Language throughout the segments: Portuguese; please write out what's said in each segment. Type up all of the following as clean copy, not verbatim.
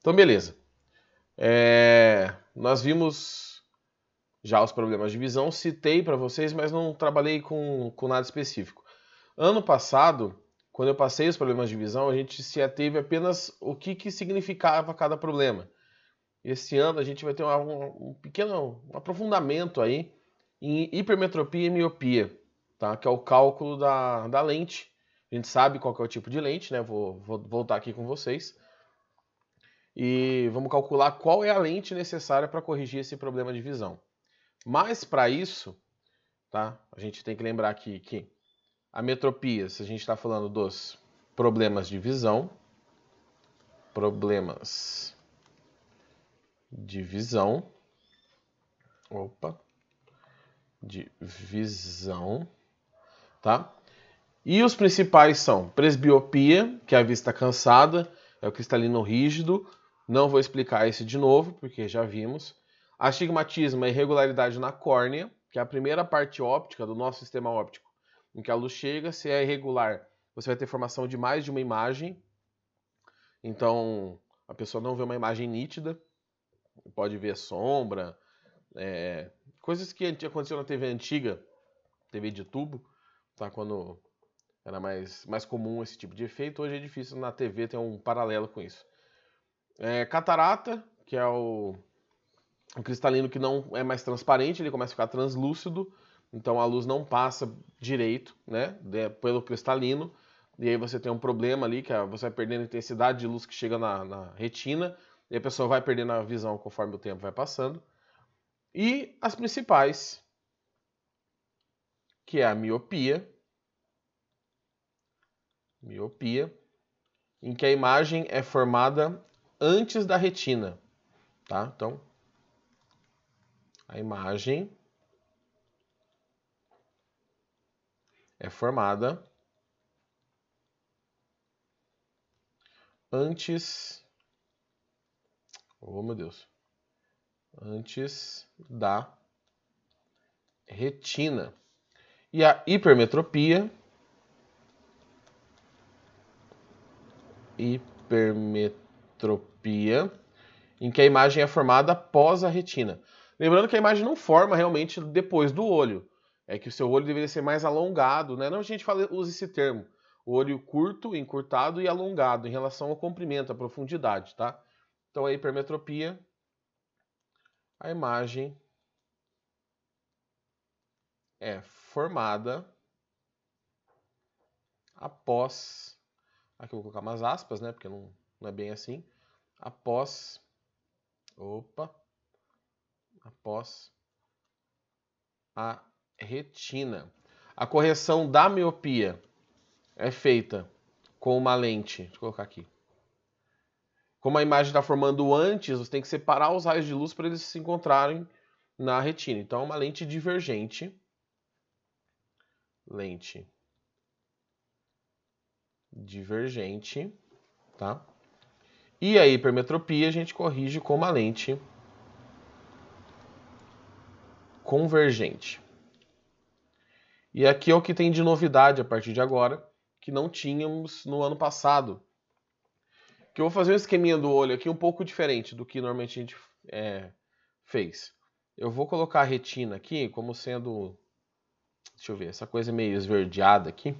Então, beleza. Nós vimos já os problemas de visão, citei para vocês, mas não trabalhei com nada específico. Ano passado, quando eu passei os problemas de visão, a gente se ateve apenas o que significava cada problema. Esse ano a gente vai ter um pequeno aprofundamento aí em hipermetropia e miopia, tá? Que é o cálculo da lente. A gente sabe qual que é o tipo de lente, né? Vou voltar aqui com vocês. E vamos calcular qual é a lente necessária para corrigir esse problema de visão. Mas para isso, tá? A gente tem que lembrar aqui que a metropia, se a gente está falando dos problemas de visão, tá? E os principais são presbiopia, que é a vista cansada, é o cristalino rígido. Não vou explicar esse de novo, porque já vimos. Astigmatismo é irregularidade na córnea, que é a primeira parte óptica do nosso sistema óptico, em que a luz chega. Se é irregular, você vai ter formação de mais de uma imagem. Então, a pessoa não vê uma imagem nítida, pode ver sombra, coisas que aconteciam na TV antiga, TV de tubo, tá? Quando era mais comum esse tipo de efeito. Hoje é difícil na TV ter um paralelo com isso. Catarata, que é o cristalino que não é mais transparente, ele começa a ficar translúcido, então a luz não passa direito, né, pelo cristalino, e aí você tem um problema ali, que você vai perdendo a intensidade de luz que chega na retina, e a pessoa vai perdendo a visão conforme o tempo vai passando. E as principais, que é a miopia, em que a imagem é formada antes da retina, tá? Então, a imagem é formada antes, antes da retina. E a hipermetropia, em que a imagem é formada após a retina. Lembrando que a imagem não forma realmente depois do olho. É que o seu olho deveria ser mais alongado, né? Não, a gente usa esse termo. O olho curto, encurtado e alongado em relação ao comprimento, à profundidade, tá? Então a hipermetropia, a imagem é formada após... Aqui eu vou colocar umas aspas, né? Porque não é bem assim. Após a retina. A correção da miopia é feita com uma lente. Deixa eu colocar aqui. Como a imagem está formando antes, você tem que separar os raios de luz para eles se encontrarem na retina. Então, é uma lente divergente. Tá? E a hipermetropia a gente corrige com uma lente convergente. E aqui é o que tem de novidade a partir de agora, que não tínhamos no ano passado. Que eu vou fazer um esqueminha do olho aqui um pouco diferente do que normalmente a gente fez. Eu vou colocar a retina aqui como sendo, deixa eu ver, essa coisa meio esverdeada aqui.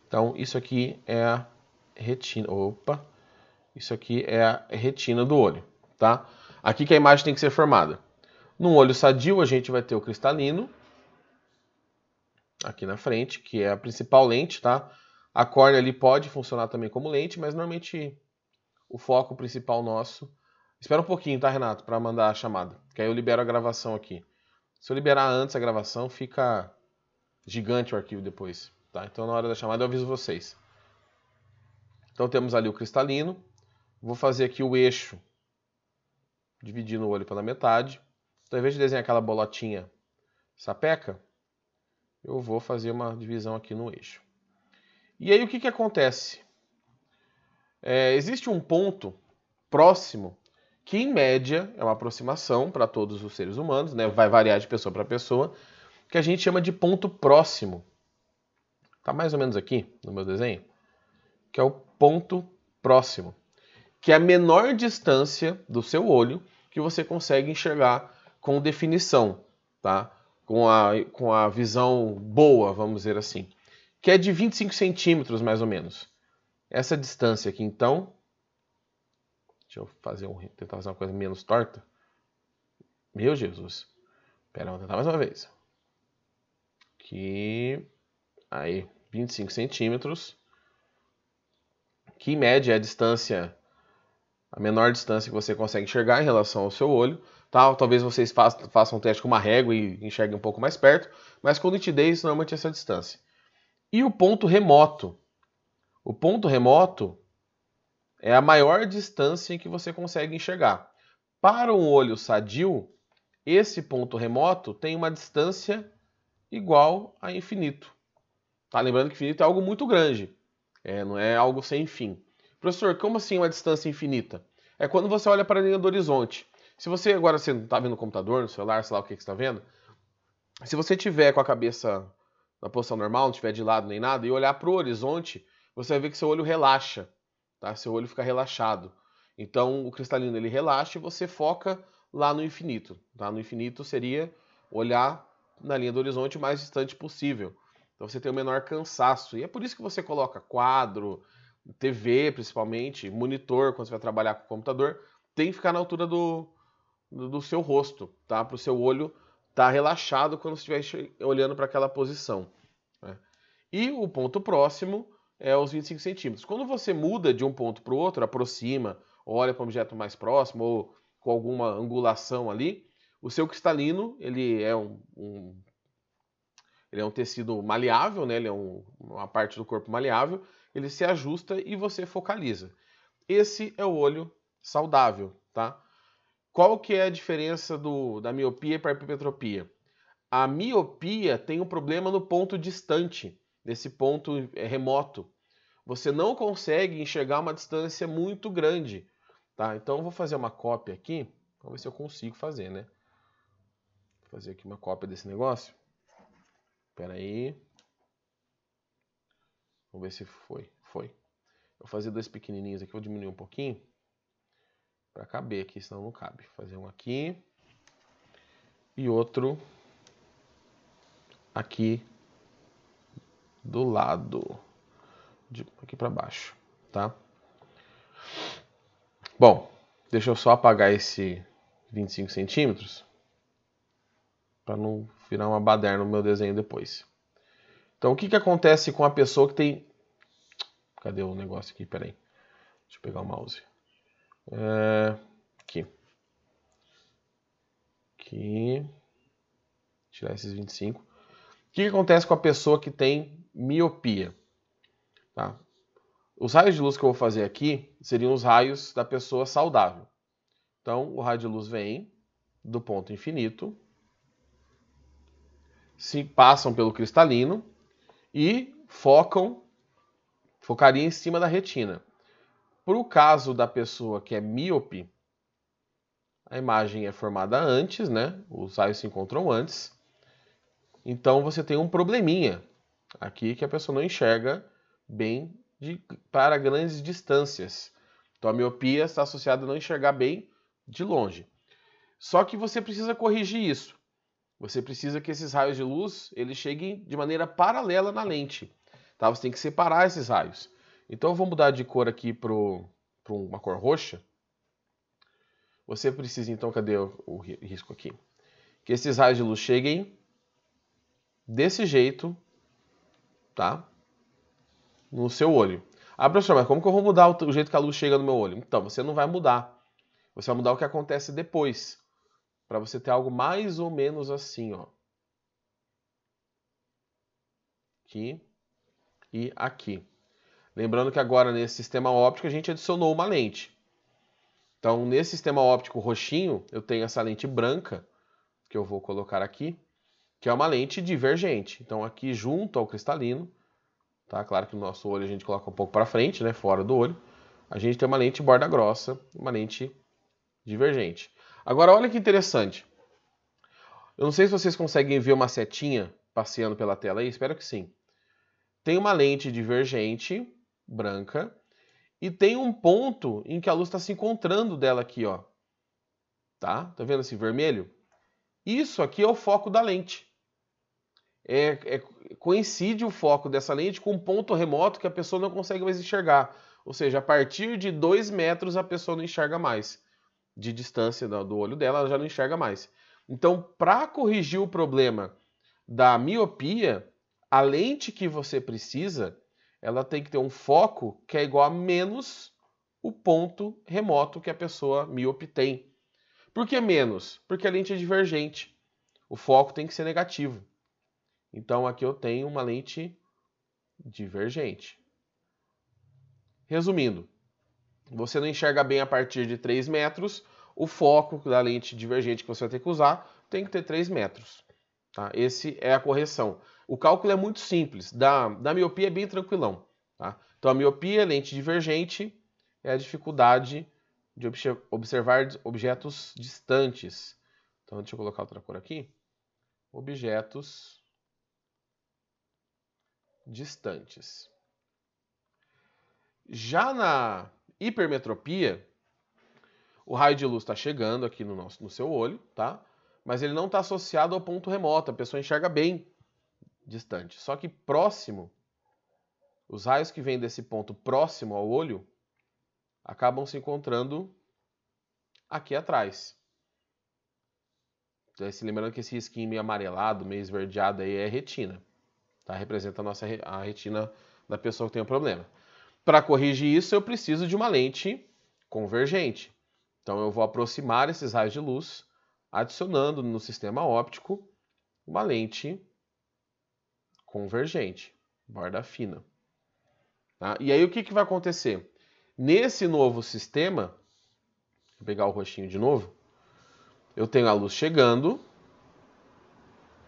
Então, isso aqui é a retina. Isso aqui é a retina do olho, tá? Aqui que a imagem tem que ser formada. No olho sadio, a gente vai ter o cristalino, aqui na frente, que é a principal lente, tá? A córnea ali pode funcionar também como lente, mas normalmente o foco principal nosso... Espera um pouquinho, tá, Renato, para mandar a chamada, que aí eu libero a gravação aqui. Se eu liberar antes a gravação, fica gigante o arquivo depois, tá? Então na hora da chamada eu aviso vocês. Então temos ali o cristalino. Vou fazer aqui o eixo, dividindo o olho pela metade. Então, ao invés de desenhar aquela bolotinha sapeca, eu vou fazer uma divisão aqui no eixo. E aí o que acontece? Existe um ponto próximo, que em média é uma aproximação para todos os seres humanos, né? Vai variar de pessoa para pessoa, que a gente chama de ponto próximo. Tá mais ou menos aqui no meu desenho, que é o ponto próximo. que é a menor distância do seu olho que você consegue enxergar com definição, tá? Com a visão boa, vamos dizer assim, que é de 25 centímetros mais ou menos. Essa distância aqui, então, deixa eu tentar fazer uma coisa menos torta. Meu Jesus. Espera, vou tentar mais uma vez. Aqui, aí, 25 centímetros, que em média é a distância, a menor distância que você consegue enxergar em relação ao seu olho. Tá? Talvez vocês façam um teste com uma régua e enxerguem um pouco mais perto, mas com nitidez normalmente é essa distância. E o ponto remoto? O ponto remoto é a maior distância em que você consegue enxergar. Para um olho sadio, esse ponto remoto tem uma distância igual a infinito. Tá? Lembrando que infinito é algo muito grande, não é algo sem fim. Professor, como assim uma distância infinita? É quando você olha para a linha do horizonte. Se você agora você não está vendo no computador, no celular, sei lá o que você está vendo, se você tiver com a cabeça na posição normal, não tiver de lado nem nada, e olhar para o horizonte, você vai ver que seu olho relaxa, tá? Seu olho fica relaxado. Então o cristalino ele relaxa e você foca lá no infinito. Tá? No infinito seria olhar na linha do horizonte o mais distante possível. Então você tem o menor cansaço. E é por isso que você coloca quadro, TV principalmente, monitor quando você vai trabalhar com o computador, tem que ficar na altura do seu rosto, tá? Para o seu olho estar relaxado quando você estiver olhando para aquela posição. Né? E o ponto próximo é os 25 centímetros. Quando você muda de um ponto para o outro, aproxima, olha para um objeto mais próximo ou com alguma angulação ali, o seu cristalino ele é ele é um tecido maleável, né? Ele é uma parte do corpo maleável, ele se ajusta e você focaliza. Esse é o olho saudável, tá? Qual que é a diferença da miopia para a hipermetropia? A miopia tem um problema no ponto distante, nesse ponto remoto. Você não consegue enxergar uma distância muito grande, tá? Então eu vou fazer uma cópia aqui, vamos ver se eu consigo fazer, né? Vou fazer aqui uma cópia desse negócio. Espera aí. Vamos ver se foi. Foi. Vou fazer dois pequenininhos aqui, vou diminuir um pouquinho para caber aqui, senão não cabe. Vou fazer um aqui e outro aqui do lado, aqui para baixo, tá? Bom, deixa eu só apagar esse 25 centímetros para não virar uma baderna no meu desenho depois. Então, o que acontece com a pessoa que tem... Cadê o negócio aqui? Peraí. Deixa eu pegar o mouse. Aqui. Aqui. Tirar esses 25. O que acontece com a pessoa que tem miopia? Tá? Os raios de luz que eu vou fazer aqui seriam os raios da pessoa saudável. Então, o raio de luz vem do ponto infinito, se passam pelo cristalino e focaria em cima da retina. Para o caso da pessoa que é míope, a imagem é formada antes, né? Os raios se encontram antes. Então você tem um probleminha aqui que a pessoa não enxerga bem para grandes distâncias. Então a miopia está associada a não enxergar bem de longe. Só que você precisa corrigir isso. Você precisa que esses raios de luz eles cheguem de maneira paralela na lente. Tá? Você tem que separar esses raios. Então eu vou mudar de cor aqui para uma cor roxa. Você precisa então, cadê o risco aqui? Que esses raios de luz cheguem desse jeito, tá? No seu olho. Ah, professor, mas como que eu vou mudar o jeito que a luz chega no meu olho? Então, você não vai mudar. Você vai mudar o que acontece depois. Para você ter algo mais ou menos assim, ó. Aqui e aqui. Lembrando que agora nesse sistema óptico a gente adicionou uma lente. Então, nesse sistema óptico roxinho, eu tenho essa lente branca, que eu vou colocar aqui, que é uma lente divergente. Então, aqui junto ao cristalino, tá? Claro que no nosso olho a gente coloca um pouco para frente, né? Fora do olho. A gente tem uma lente borda grossa, uma lente divergente. Agora, olha que interessante. Eu não sei se vocês conseguem ver uma setinha passeando pela tela aí, espero que sim. Tem uma lente divergente, branca, e tem um ponto em que a luz está se encontrando dela aqui, ó. Tá? Tá vendo esse vermelho? Isso aqui é o foco da lente. Coincide o foco dessa lente com um ponto remoto que a pessoa não consegue mais enxergar. Ou seja, a partir de 2 metros a pessoa não enxerga mais. De distância do olho dela, ela já não enxerga mais. Então, para corrigir o problema da miopia, a lente que você precisa, ela tem que ter um foco que é igual a menos o ponto remoto que a pessoa míope tem. Por que menos? Porque a lente é divergente. O foco tem que ser negativo. Então aqui eu tenho uma lente divergente. Resumindo, você não enxerga bem a partir de 3 metros, o foco da lente divergente que você vai ter que usar tem que ter 3 metros. Tá? Esse é a correção. O cálculo é muito simples, da miopia é bem tranquilão. Tá? Então a miopia, lente divergente, é a dificuldade de observar objetos distantes. Então deixa eu colocar outra cor aqui. Objetos distantes. Já na hipermetropia, o raio de luz está chegando aqui no seu olho, tá? Mas ele não está associado ao ponto remoto, a pessoa enxerga bem distante. Só que próximo, os raios que vêm desse ponto próximo ao olho acabam se encontrando aqui atrás. Então, se lembrando que esse risquinho meio amarelado, meio esverdeado aí é retina. Tá? Representa a retina da pessoa que tem o problema. Para corrigir isso, eu preciso de uma lente convergente. Então eu vou aproximar esses raios de luz, adicionando no sistema óptico uma lente convergente, borda fina. Tá? E aí o que vai acontecer? Nesse novo sistema, vou pegar o roxinho de novo, eu tenho a luz chegando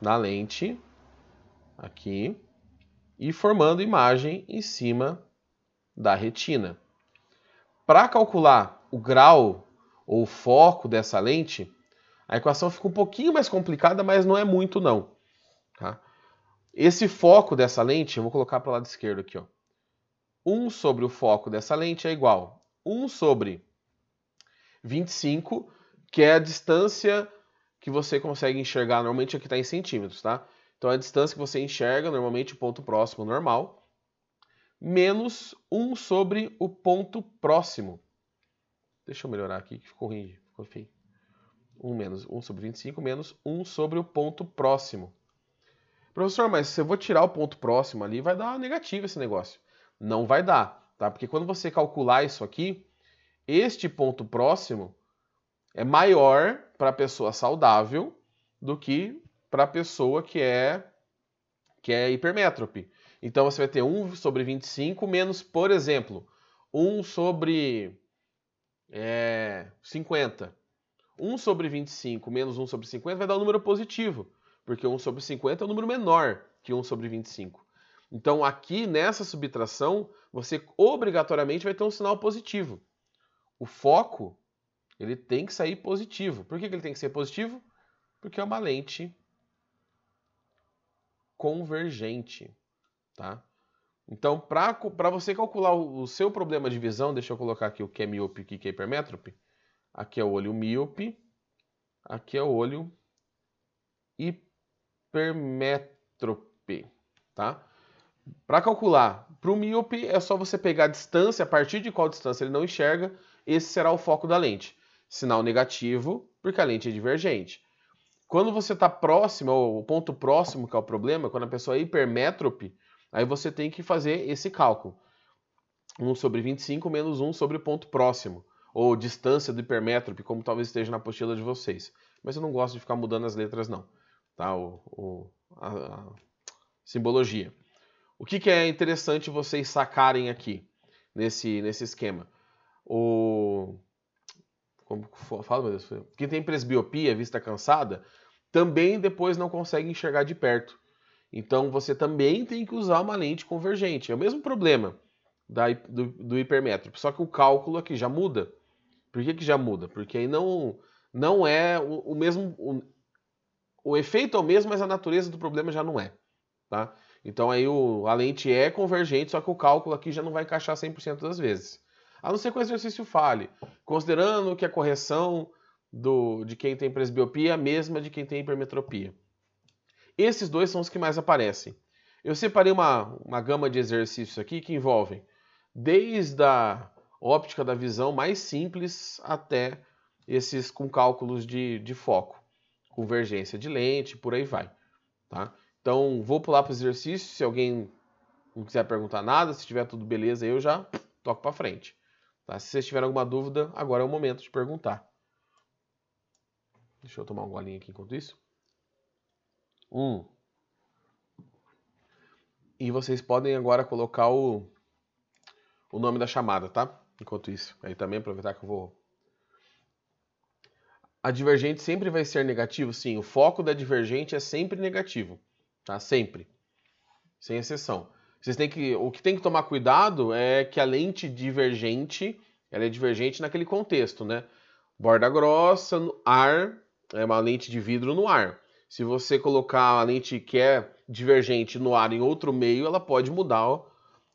na lente, aqui, e formando imagem em cima da retina. Para calcular o grau ou o foco dessa lente, a equação fica um pouquinho mais complicada, mas não é muito não. Tá? Esse foco dessa lente, eu vou colocar para o lado esquerdo aqui, ó. 1 sobre o foco dessa lente é igual a 1 sobre 25, que é a distância que você consegue enxergar, normalmente aqui está em centímetros, tá? Então a distância que você enxerga, normalmente o ponto próximo normal, menos 1 sobre o ponto próximo. Deixa eu melhorar aqui, que ficou ruim, ficou feio. 1 sobre 25 menos 1 sobre o ponto próximo. Professor, mas se eu vou tirar o ponto próximo ali, vai dar negativo esse negócio. Não vai dar, tá? Porque quando você calcular isso aqui, este ponto próximo é maior para a pessoa saudável do que para a pessoa que é hipermétrope. Então você vai ter 1 sobre 25 menos, por exemplo, 1 sobre 50. 1 sobre 25 menos 1 sobre 50 vai dar um número positivo, porque 1 sobre 50 é um número menor que 1 sobre 25. Então aqui nessa subtração, você obrigatoriamente vai ter um sinal positivo. O foco, ele tem que sair positivo. Por que ele tem que ser positivo? Porque é uma lente convergente, tá? Então, para você calcular o seu problema de visão, deixa eu colocar aqui o que é míope e o que é hipermétrope. Aqui é o olho míope, aqui é o olho hipermétrope, tá? Para calcular, para o míope é só você pegar a distância, a partir de qual distância ele não enxerga, esse será o foco da lente. Sinal negativo, porque a lente é divergente. Quando você está próximo, ou o ponto próximo que é o problema, quando a pessoa é hipermétrope, aí você tem que fazer esse cálculo. 1 sobre 25 menos 1 sobre o ponto próximo, ou distância do hipermétrope, como talvez esteja na apostila de vocês. Mas eu não gosto de ficar mudando as letras não, tá? A simbologia. O que é interessante vocês sacarem aqui, nesse esquema? Como fala, meu Deus? Quem tem presbiopia, vista cansada, também depois não consegue enxergar de perto. Então você também tem que usar uma lente convergente. É o mesmo problema do hipermétrope, só que o cálculo aqui já muda. Por que já muda? Porque aí não é o mesmo... O efeito é o mesmo, mas a natureza do problema já não é. Tá? Então aí a lente é convergente, só que o cálculo aqui já não vai encaixar 100% das vezes. A não ser que o exercício fale, considerando que a correção de quem tem presbiopia é a mesma de quem tem hipermetropia. Esses dois são os que mais aparecem. Eu separei uma gama de exercícios aqui que envolvem desde a óptica da visão mais simples até esses com cálculos de foco, convergência de lente, por aí vai. Tá? Então, vou pular para o exercício. Se alguém não quiser perguntar nada, se tiver tudo beleza, eu já toco para frente. Tá? Se vocês tiverem alguma dúvida, agora é o momento de perguntar. Deixa eu tomar um golinho aqui enquanto isso. E vocês podem agora colocar o nome da chamada, tá? Enquanto isso. Aí também aproveitar que eu vou... A divergente sempre vai ser negativo? Sim, o foco da divergente é sempre negativo. Tá? Sempre. Sem exceção. O que tem que tomar cuidado é que a lente divergente, ela é divergente naquele contexto, né? Borda grossa, no ar, é uma lente de vidro no ar. Se você colocar a lente que é divergente no ar em outro meio, ela pode mudar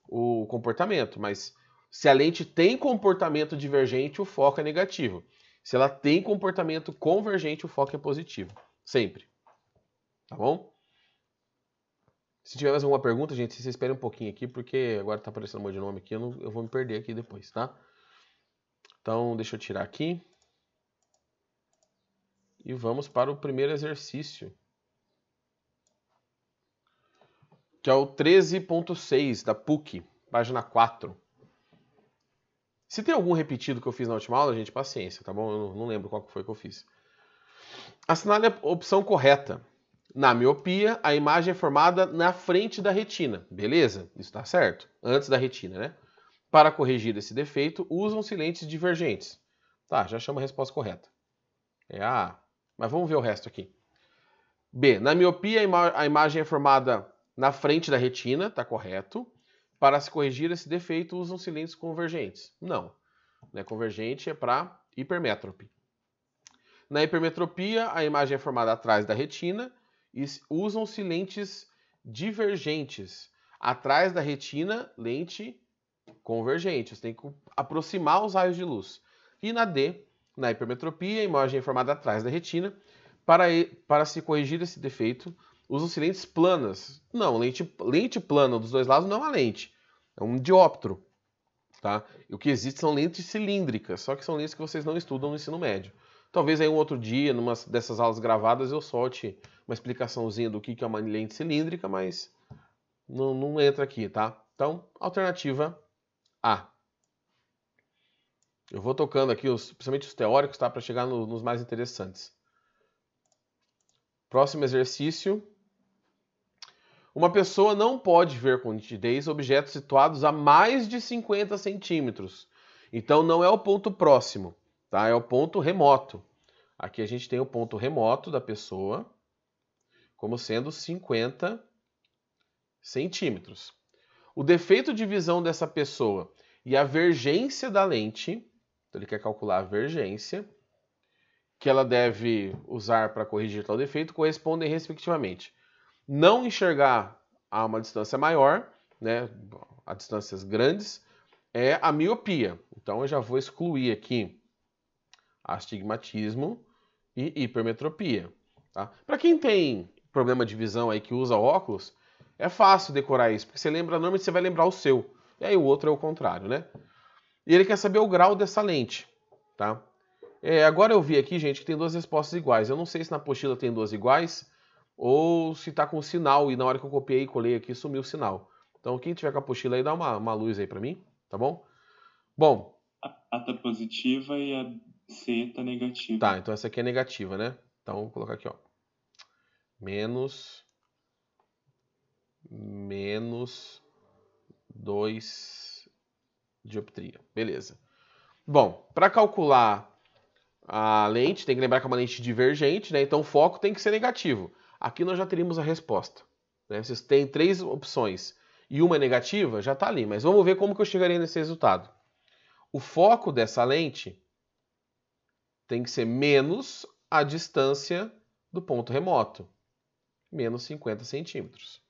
o comportamento. Mas se a lente tem comportamento divergente, o foco é negativo. Se ela tem comportamento convergente, o foco é positivo. Sempre. Tá bom? Se tiver mais alguma pergunta, gente, vocês esperem um pouquinho aqui, porque agora tá aparecendo um monte de nome aqui, eu vou me perder aqui depois, tá? Então, deixa eu tirar aqui. E vamos para o primeiro exercício, que é o 13.6 da PUC, página 4. Se tem algum repetido que eu fiz na última aula, gente, paciência, tá bom? Eu não lembro qual foi que eu fiz. Assinale a opção correta. Na miopia, a imagem é formada na frente da retina. Beleza? Isso tá certo. Antes da retina, né? Para corrigir esse defeito, usam-se lentes divergentes. Tá, já chama a resposta correta. É a A. Mas vamos ver o resto aqui. B. Na miopia, a imagem é formada na frente da retina. Tá correto. Para se corrigir esse defeito, usam-se lentes convergentes. Não. Né? Convergente é para hipermétrope. Na hipermetropia, a imagem é formada atrás da retina e usam-se lentes divergentes. Atrás da retina, lente convergente. Você tem que aproximar os raios de luz. E na D, na hipermetropia, a imagem é formada atrás da retina. Para se corrigir esse defeito, usam-se lentes planas. Não, lente plana dos dois lados não é uma lente. É um dióptro. Tá? E o que existe são lentes cilíndricas, só que são lentes que vocês não estudam no ensino médio. Talvez aí um outro dia, numa dessas aulas gravadas, eu solte uma explicaçãozinha do que é uma lente cilíndrica, mas não entra aqui, tá? Então, alternativa A. Eu vou tocando aqui, principalmente os teóricos, tá? Para chegar nos mais interessantes. Próximo exercício. Uma pessoa não pode ver com nitidez objetos situados a mais de 50 centímetros. Então, não é o ponto próximo, tá? É o ponto remoto. Aqui a gente tem o ponto remoto da pessoa como sendo 50 centímetros. O defeito de visão dessa pessoa e a vergência da lente, então ele quer calcular a vergência, que ela deve usar para corrigir tal defeito, correspondem respectivamente. Não enxergar a uma distância maior, né, a distâncias grandes, é a miopia. Então eu já vou excluir aqui astigmatismo e hipermetropia. Tá? Para quem tem problema de visão aí que usa óculos, é fácil decorar isso, porque você lembra, normalmente você vai lembrar o seu, e aí o outro é o contrário, né? E ele quer saber o grau dessa lente, tá? Agora eu vi aqui, gente, que tem duas respostas iguais. Eu não sei se na apostila tem duas iguais ou se tá com sinal e na hora que eu copiei e colei aqui sumiu o sinal. Então quem tiver com a apostila aí, dá uma luz aí pra mim, tá bom? Bom. A tá positiva e a C tá negativa. Tá, então essa aqui é negativa, né? Então vou colocar aqui, ó. Menos 2 dioptria. Beleza. Bom, para calcular a lente, tem que lembrar que é uma lente divergente, né? Então o foco tem que ser negativo. Aqui nós já teríamos a resposta. Né? Vocês têm 3 opções e uma é negativa, já está ali. Mas vamos ver como que eu chegaria nesse resultado. O foco dessa lente tem que ser menos a distância do ponto remoto. Menos 50 centímetros.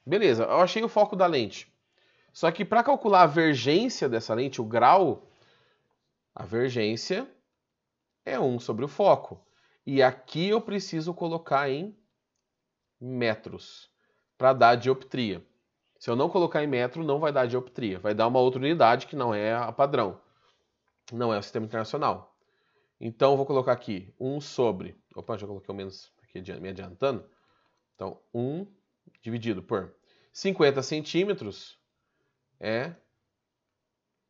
Beleza, eu achei o foco da lente. Só que para calcular a vergência dessa lente, o grau, A vergência é 1 sobre o foco. E aqui eu preciso colocar em metros para dar dioptria. Se eu não colocar em metro, não vai dar dioptria. Vai dar uma outra unidade que não é a padrão. Não é o sistema internacional. Então, eu vou colocar aqui 1 sobre... Opa, já coloquei o menos aqui me adiantando. Então, 1 dividido por 50 centímetros é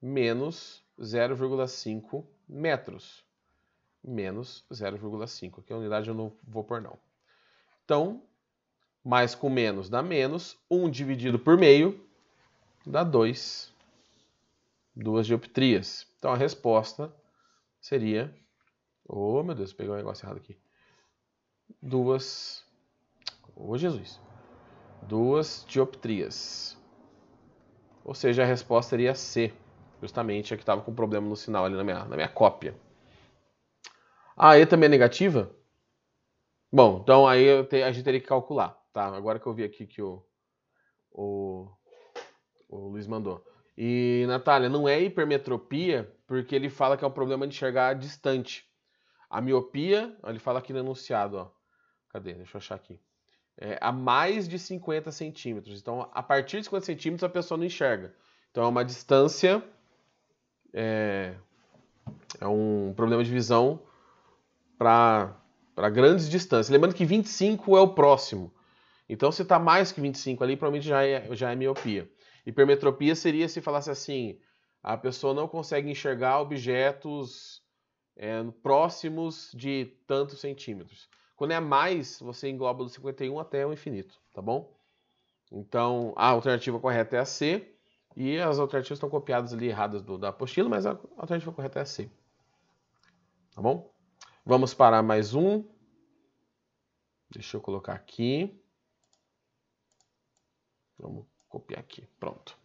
menos 0,5 metros. Menos 0,5. Aqui a unidade eu não vou pôr, não. Então, mais com menos dá menos. 1 dividido por meio dá 2 dioptrias. Então, a resposta seria... Oh, meu Deus, peguei um negócio errado aqui. 2... Oh, Jesus. 2 dioptrias. Ou seja, a resposta seria C. Justamente a que estava com problema no sinal ali na minha cópia. A E também é negativa? Bom, então aí a gente teria que calcular. Tá, agora que eu vi aqui que o Luiz mandou. E, Natália, não é hipermetropia porque ele fala que é um problema de enxergar distante. A miopia, ele fala aqui no enunciado, ó. Cadê? Deixa eu achar aqui. É a mais de 50 centímetros. Então, a partir de 50 centímetros, a pessoa não enxerga. Então, é uma distância... É um problema de visão para grandes distâncias. Lembrando que 25 é o próximo. Então, se está mais que 25 ali, provavelmente já é miopia. Hipermetropia seria se falasse assim, a pessoa não consegue enxergar objetos próximos de tantos centímetros. Quando é mais, você engloba do 51 até o infinito, tá bom? Então, a alternativa correta é a C, e as alternativas estão copiadas ali erradas da apostila, mas a alternativa correta é a C. Tá bom? Vamos para mais um. Deixa eu colocar aqui. Vamos copiar aqui. Pronto.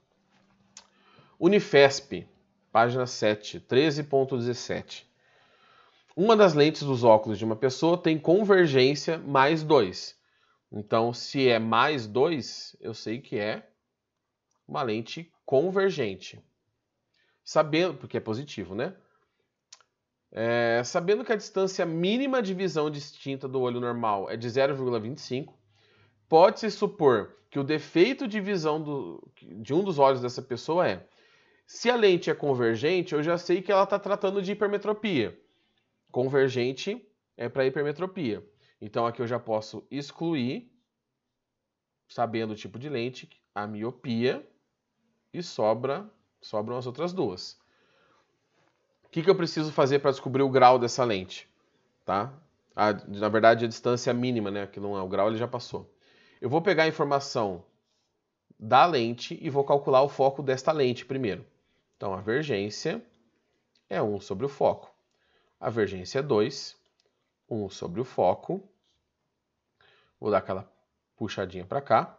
Unifesp, página 7, 13.17. Uma das lentes dos óculos de uma pessoa tem convergência mais 2. Então, se é mais 2, eu sei que é uma lente convergente. Sabendo, porque é positivo, né? Sabendo que a distância mínima de visão distinta do olho normal é de 0,25, pode-se supor que o defeito de visão de um dos olhos dessa pessoa é: se a lente é convergente, eu já sei que ela está tratando de hipermetropia. Convergente é para hipermetropia. Então aqui eu já posso excluir, sabendo o tipo de lente, a miopia, e sobram as outras duas. O que eu preciso fazer para descobrir o grau dessa lente? Tá? Na verdade, a distância mínima, né? Que não é o grau, ele já passou. Eu vou pegar a informação da lente e vou calcular o foco desta lente primeiro. Então, a vergência é 1 sobre o foco. A vergência é 2, 1 sobre o foco. Vou dar aquela puxadinha para cá.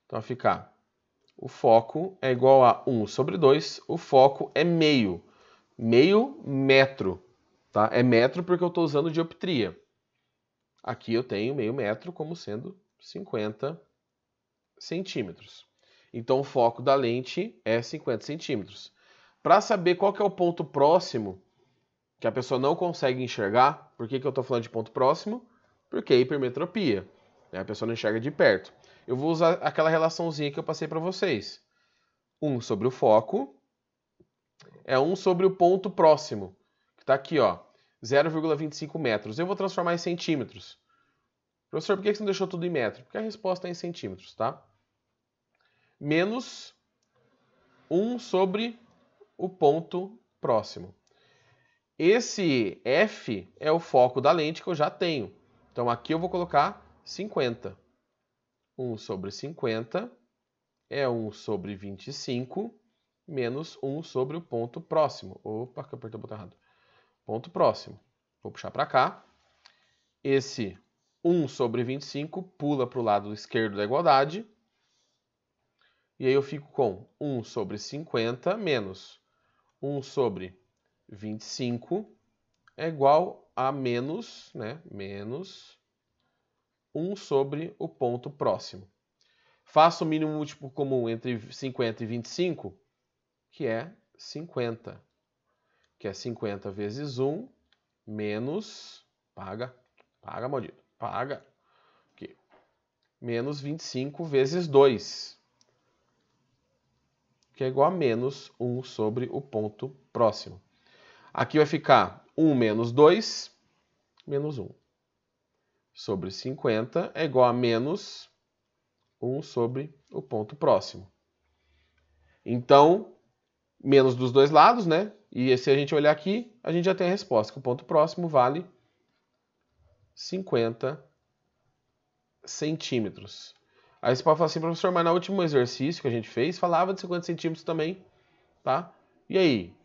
Então, vai ficar... O foco é igual a 1 sobre 2. O foco é meio metro. Tá? É metro porque eu estou usando dioptria. Aqui eu tenho meio metro como sendo 50 centímetros. Então o foco da lente é 50 centímetros. Para saber qual que é o ponto próximo que a pessoa não consegue enxergar, por que eu estou falando de ponto próximo? Porque é hipermetropia. A pessoa não enxerga de perto. Eu vou usar aquela relaçãozinha que eu passei para vocês. 1 sobre o foco é 1 sobre o ponto próximo, que está aqui, ó, 0,25 metros. Eu vou transformar em centímetros. Professor, por que você não deixou tudo em metro? Porque a resposta é em centímetros, tá? Menos 1 sobre o ponto próximo. Esse F é o foco da lente que eu já tenho. Então aqui eu vou colocar 50. 1 sobre 50 é 1 sobre 25 menos 1 sobre o ponto próximo. Opa, que eu apertei o botão errado. Ponto próximo. Vou puxar para cá. Esse 1 sobre 25 pula para o lado esquerdo da igualdade. E aí eu fico com 1 sobre 50 menos 1 sobre 25 é igual a menos 1 sobre o ponto próximo. Faço o mínimo múltiplo comum entre 50 e 25, que é 50. que é 50 vezes 1, menos... Paga, maldito. Paga. Aqui. Menos 25 vezes 2, que é igual a menos 1 sobre o ponto próximo. Aqui vai ficar 1 menos 2, menos 1. Sobre 50 é igual a menos 1 sobre o ponto próximo. Então, menos dos dois lados, né? E se a gente olhar aqui, a gente já tem a resposta, que o ponto próximo vale 50 centímetros. Aí você pode falar assim, professor, mas no último exercício que a gente fez, falava de 50 centímetros também, tá? E aí?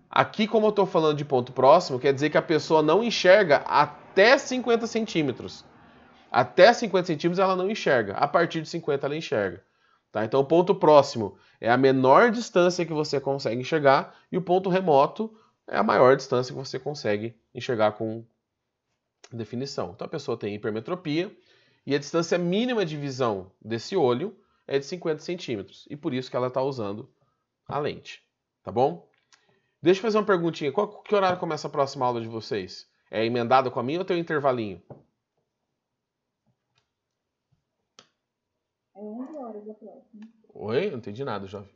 Aqui, como eu estou falando de ponto próximo, quer dizer que a pessoa não enxerga até 50 centímetros. Até 50 centímetros ela não enxerga. A partir de 50 ela enxerga. Tá? Então, o ponto próximo é a menor distância que você consegue enxergar e o ponto remoto é a maior distância que você consegue enxergar com definição. Então, a pessoa tem hipermetropia e a distância mínima de visão desse olho é de 50 centímetros. E por isso que ela está usando a lente. Tá bom? Deixa eu fazer uma perguntinha. Que horário começa a próxima aula de vocês? É emendada com a minha ou tem um intervalinho? É 11 horas a próxima. Oi? Não entendi nada, jovem.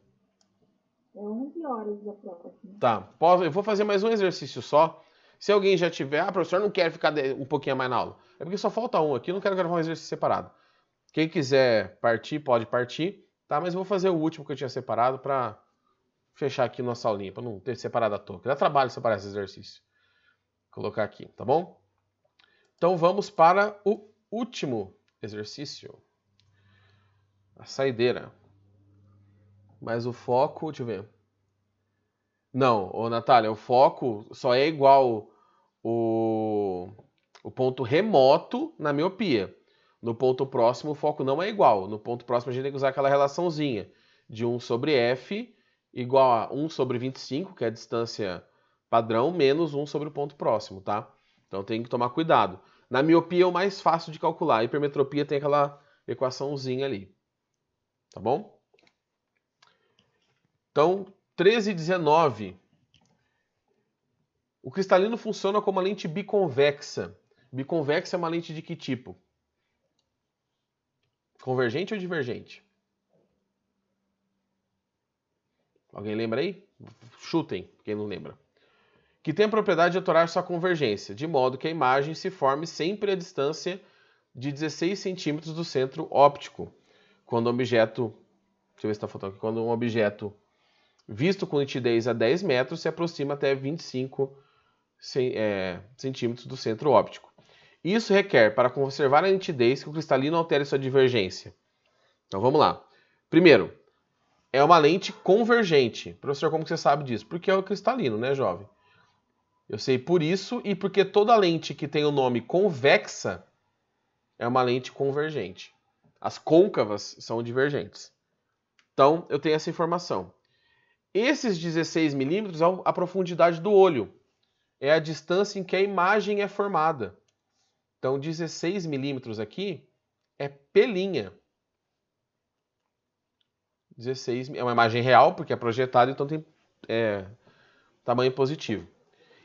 É 11 horas a próxima. Tá. Eu vou fazer mais um exercício só. Se alguém já tiver... Ah, professor, não quero ficar um pouquinho a mais na aula. É porque só falta um aqui. Eu não quero gravar um exercício separado. Quem quiser partir, pode partir. Tá? Mas eu vou fazer o último que eu tinha separado para fechar aqui nossa aulinha, para não ter separado à toa. Dá trabalho separar esse exercício. Vou colocar aqui, tá bom? Então vamos para o último exercício. A saideira. Mas o foco, deixa eu ver. Não, ô Natália, o foco só é igual o ponto remoto na miopia. No ponto próximo o foco não é igual. No ponto próximo a gente tem que usar aquela relaçãozinha de 1 sobre f igual a 1 sobre 25, que é a distância padrão, menos 1 sobre o ponto próximo, tá? Então tem que tomar cuidado. Na miopia é o mais fácil de calcular. A hipermetropia tem aquela equaçãozinha ali. Tá bom? Então, 13 e 19. O cristalino funciona como uma lente biconvexa. Biconvexa é uma lente de que tipo? Convergente ou divergente? Alguém lembra aí? Chutem, quem não lembra. Que tem a propriedade de aturar sua convergência, de modo que a imagem se forme sempre a distância de 16 centímetros do centro óptico, quando o objeto, deixa eu ver se está faltando aqui, quando um objeto visto com nitidez a 10 metros se aproxima até 25 centímetros do centro óptico. Isso requer, para conservar a nitidez, que o cristalino altere sua divergência. Então vamos lá. Primeiro, é uma lente convergente. Professor, como que você sabe disso? Porque é o cristalino, né, jovem? Eu sei por isso e porque toda lente que tem o nome convexa é uma lente convergente. As côncavas são divergentes. Então, eu tenho essa informação. Esses 16 milímetros é a profundidade do olho. É a distância em que a imagem é formada. Então, 16 milímetros aqui é pelinha. 16 é uma imagem real, porque é projetada, então tem tamanho positivo.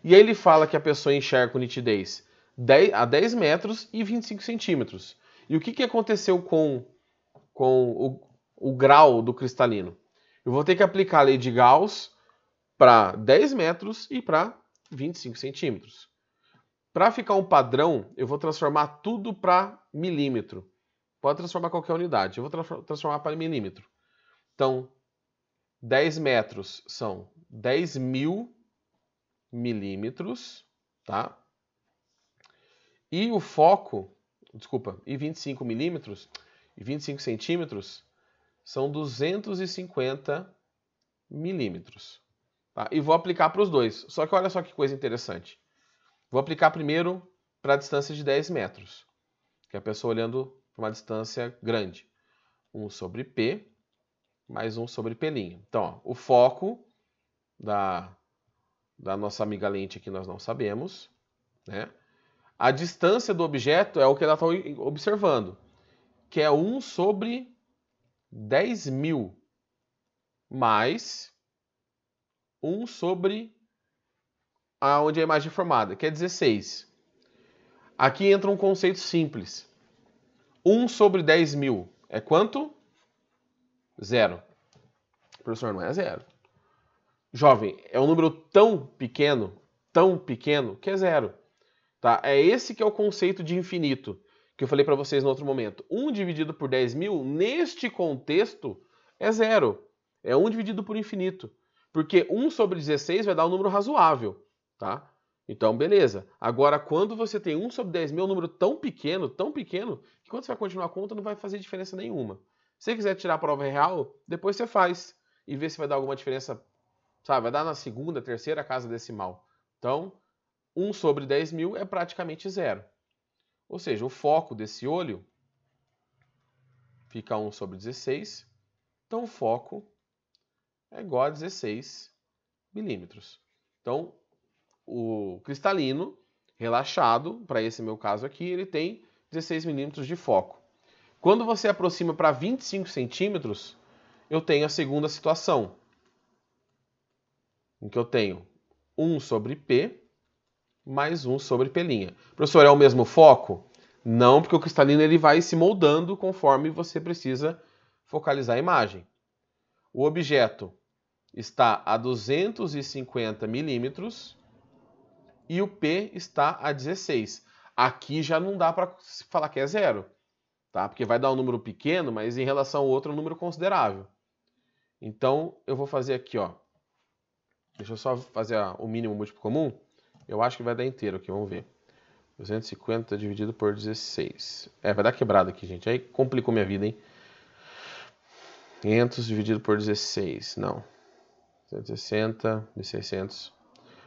E aí ele fala que a pessoa enxerga com nitidez a 10 metros e 25 centímetros. E o que aconteceu com o grau do cristalino? Eu vou ter que aplicar a lei de Gauss para 10 metros e para 25 centímetros. Para ficar um padrão, eu vou transformar tudo para milímetro. Pode transformar qualquer unidade. Eu vou transformar para milímetro. Então, 10 metros são 10 mil milímetros, tá? E o foco, e 25 milímetros e 25 centímetros são 250 milímetros. Tá? E vou aplicar para os dois. Só que olha só que coisa interessante. Vou aplicar primeiro para a distância de 10 metros, que é a pessoa olhando para uma distância grande. 1 sobre P mais 1 sobre P'. Então, ó, o foco da nossa amiga lente aqui nós não sabemos, né? A distância do objeto é o que ela está observando, que é 1 sobre 10.000 mais 1 sobre onde a imagem é formada, que é 16. Aqui entra um conceito simples. 1 sobre 10 mil é quanto? 0. Professor, não é 0. Jovem, é um número tão pequeno, que é 0. Tá? É esse que é o conceito de infinito, que eu falei para vocês no outro momento. 1 dividido por 10 mil, neste contexto, é 0. É 1 dividido por infinito. Porque 1 sobre 16 vai dar um número razoável. Tá? Então, beleza. Agora, quando você tem 1 sobre 10 mil, é um número tão pequeno, que quando você vai continuar a conta, não vai fazer diferença nenhuma. Se você quiser tirar a prova real, depois você faz e vê se vai dar alguma diferença, sabe? Vai dar na segunda, terceira casa decimal. Então, 1 sobre 10 mil é praticamente 0. Ou seja, o foco desse olho fica 1 sobre 16. Então, o foco é igual a 16 milímetros. Então, o cristalino relaxado, para esse meu caso aqui, ele tem 16 milímetros de foco. Quando você aproxima para 25 centímetros, eu tenho a segunda situação, em que eu tenho 1 sobre P mais 1 sobre P'. Professor, é o mesmo foco? Não, porque o cristalino ele vai se moldando conforme você precisa focalizar a imagem. O objeto está a 250 milímetros e o P está a 16. Aqui já não dá para falar que é 0, tá? Porque vai dar um número pequeno, mas em relação ao outro é um número considerável. Então, eu vou fazer aqui, ó. Deixa eu só fazer o mínimo múltiplo comum. Eu acho que vai dar inteiro aqui, vamos ver. 250 dividido por 16. Vai dar quebrado aqui, gente. Aí complicou minha vida, hein? 500 dividido por 16. Não. 160, 1.600.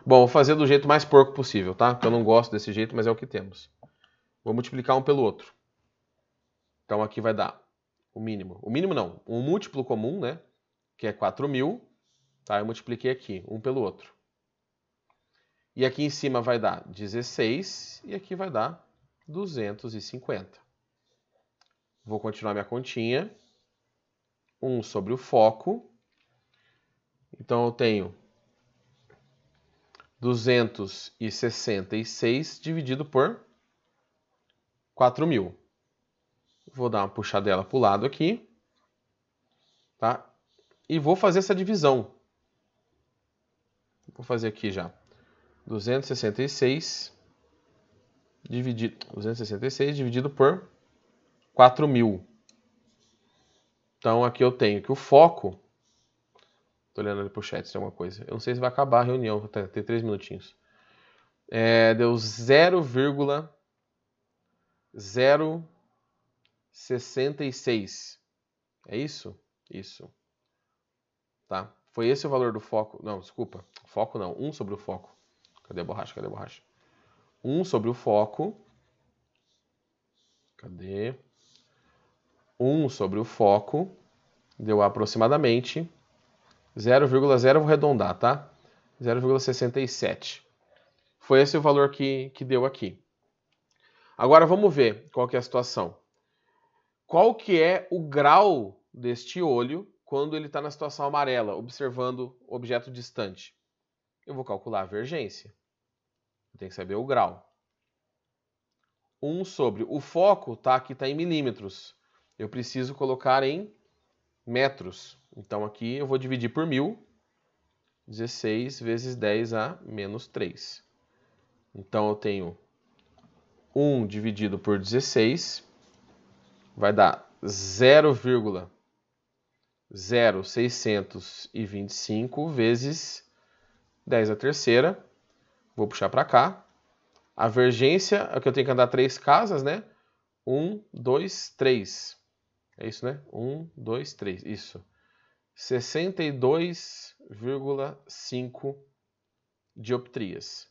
Bom, vou fazer do jeito mais porco possível, tá? Porque eu não gosto desse jeito, mas é o que temos. Vou multiplicar um pelo outro. Então aqui vai dar o mínimo. O mínimo não, um múltiplo comum, né? Que é 4.000. Tá? Eu multipliquei aqui, um pelo outro. E aqui em cima vai dar 16 e aqui vai dar 250. Vou continuar minha continha. 1 sobre o foco. Então eu tenho 266 dividido por 4.000. Vou dar uma puxadela para o lado aqui. Tá? E vou fazer essa divisão. Vou fazer aqui já. 266 dividido por 4.000. Então aqui eu tenho que o foco... Tô olhando ali pro chat se tem alguma coisa. Eu não sei se vai acabar a reunião, tem 3 minutinhos. Deu 0,066. É isso? Isso. Tá? Foi esse o valor do foco. Não, desculpa. Foco não. 1 sobre o foco. Cadê a borracha? 1 sobre o foco. Cadê? 1 sobre o foco. Deu aproximadamente 0,0, vou arredondar, tá? 0,67. Foi esse o valor que deu aqui. Agora vamos ver qual que é a situação. Qual que é o grau deste olho quando ele está na situação amarela, observando o objeto distante? Eu vou calcular a vergência. Eu tenho que saber o grau. 1 sobre... O foco aqui está em milímetros. Eu preciso colocar em metros. Então aqui eu vou dividir por 1.000. 16 vezes 10 a menos 3. Então eu tenho 1 dividido por 16. Vai dar 0,0625 vezes 10 a terceira. Vou puxar para cá. A vergência é que eu tenho que andar 3 casas, né? 1, 2, 3. É isso, né? 1, 2, 3. Isso. 62,5 dioptrias.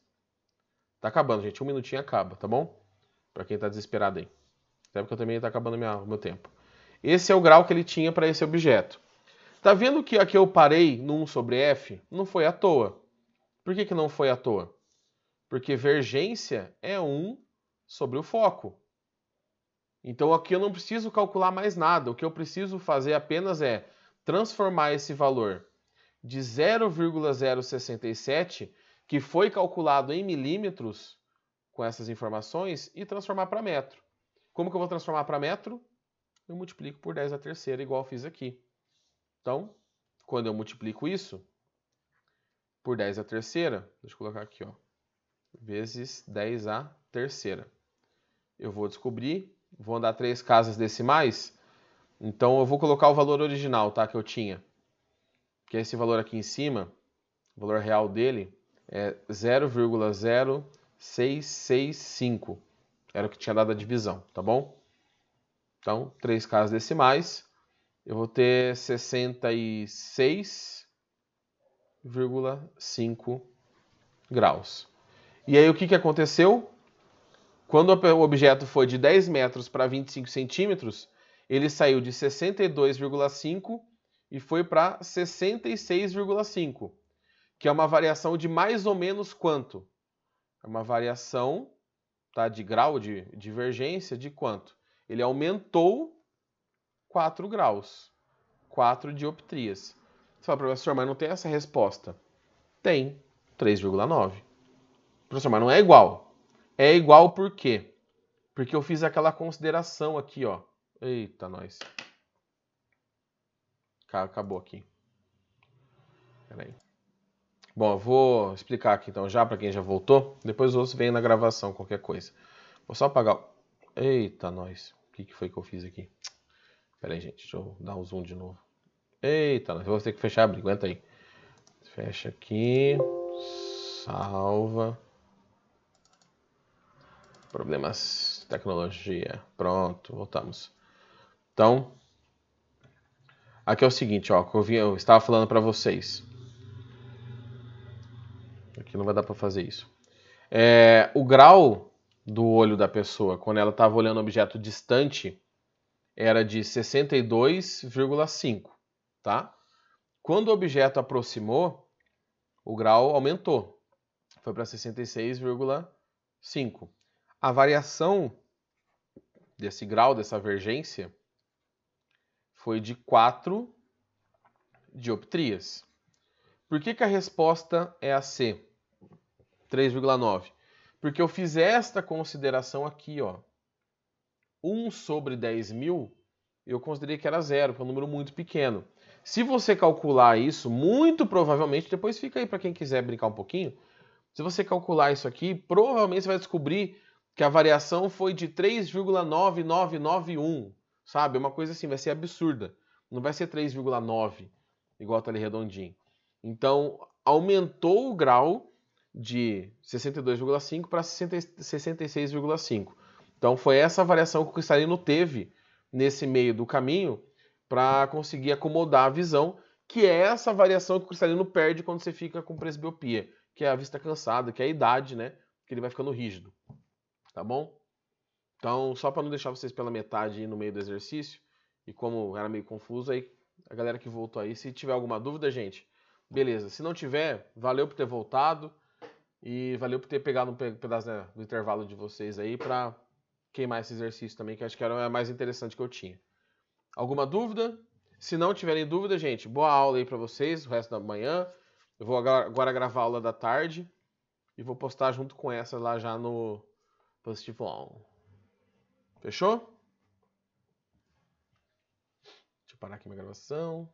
Tá acabando, gente. 1 minutinho acaba, tá bom? Para quem tá desesperado aí. Até porque eu também tá acabando o meu tempo. Esse é o grau que ele tinha para esse objeto. Tá vendo que aqui eu parei no 1 sobre F? Não foi à toa. Por que não foi à toa? Porque vergência é 1 sobre o foco. Então aqui eu não preciso calcular mais nada. O que eu preciso fazer apenas é transformar esse valor de 0,067, que foi calculado em milímetros com essas informações e transformar para metro. Como que eu vou transformar para metro? Eu multiplico por 10 à terceira, igual eu fiz aqui. Então, quando eu multiplico isso por 10 à terceira, deixa eu colocar aqui, ó, vezes 10 à terceira. Eu vou descobrir, vou andar 3 casas decimais, então eu vou colocar o valor original, tá, que eu tinha. Que é esse valor aqui em cima, o valor real dele é 0,0665. Era o que tinha dado a divisão, tá bom? Então, 3 casas decimais, eu vou ter 66,5 graus. E aí o que aconteceu? Quando o objeto foi de 10 metros para 25 centímetros, ele saiu de 62,5 e foi para 66,5, que é uma variação de mais ou menos quanto? É uma variação, tá, de grau de divergência de quanto? Ele aumentou 4 graus, 4 dioptrias. Você fala, professor, mas não tem essa resposta? Tem, 3,9. Professor, mas não é igual. É igual por quê? Porque eu fiz aquela consideração aqui, ó. Eita, nós. Acabou aqui. Peraí. Bom, eu vou explicar aqui então já para quem já voltou. Depois os outros vêm na gravação, qualquer coisa. Vou só apagar. Eita, nós. O que foi que eu fiz aqui? Peraí, gente. Deixa eu dar um zoom de novo. Eita, nós. Vou ter que fechar a abrir. Aguenta aí. Fecha aqui. Salva. Problemas de tecnologia. Pronto, voltamos. Então, aqui é o seguinte, ó, que eu estava falando para vocês. Aqui não vai dar para fazer isso. O grau do olho da pessoa, quando ela estava olhando um objeto distante, era de 62,5, tá? Quando o objeto aproximou, o grau aumentou. Foi para 66,5. A variação desse grau, dessa divergência, foi de 4 dioptrias. Por que a resposta é a C? 3,9. Porque eu fiz esta consideração aqui, ó. 1 sobre 10.000, eu considerei que era zero, que é um número muito pequeno. Se você calcular isso, muito provavelmente, depois fica aí para quem quiser brincar um pouquinho, se você calcular isso aqui, provavelmente você vai descobrir que a variação foi de 3,9991, sabe? Uma coisa assim, vai ser absurda. Não vai ser 3,9, igual tá ali redondinho. Então, aumentou o grau de 62,5 para 66,5. Então, foi essa variação que o cristalino teve nesse meio do caminho para conseguir acomodar a visão, que é essa variação que o cristalino perde quando você fica com presbiopia, que é a vista cansada, que é a idade, né? Que ele vai ficando rígido. Tá bom? Então, só para não deixar vocês pela metade aí no meio do exercício, e como era meio confuso, aí a galera que voltou aí, se tiver alguma dúvida, gente, beleza. Se não tiver, valeu por ter voltado e valeu por ter pegado um pedaço, né, do intervalo de vocês aí para queimar esse exercício também, que acho que era o mais interessante que eu tinha. Alguma dúvida? Se não tiverem dúvida, gente, boa aula aí para vocês, o resto da manhã. Eu vou agora gravar a aula da tarde e vou postar junto com essa lá já no Positivo On. Fechou? Deixa eu parar aqui minha gravação.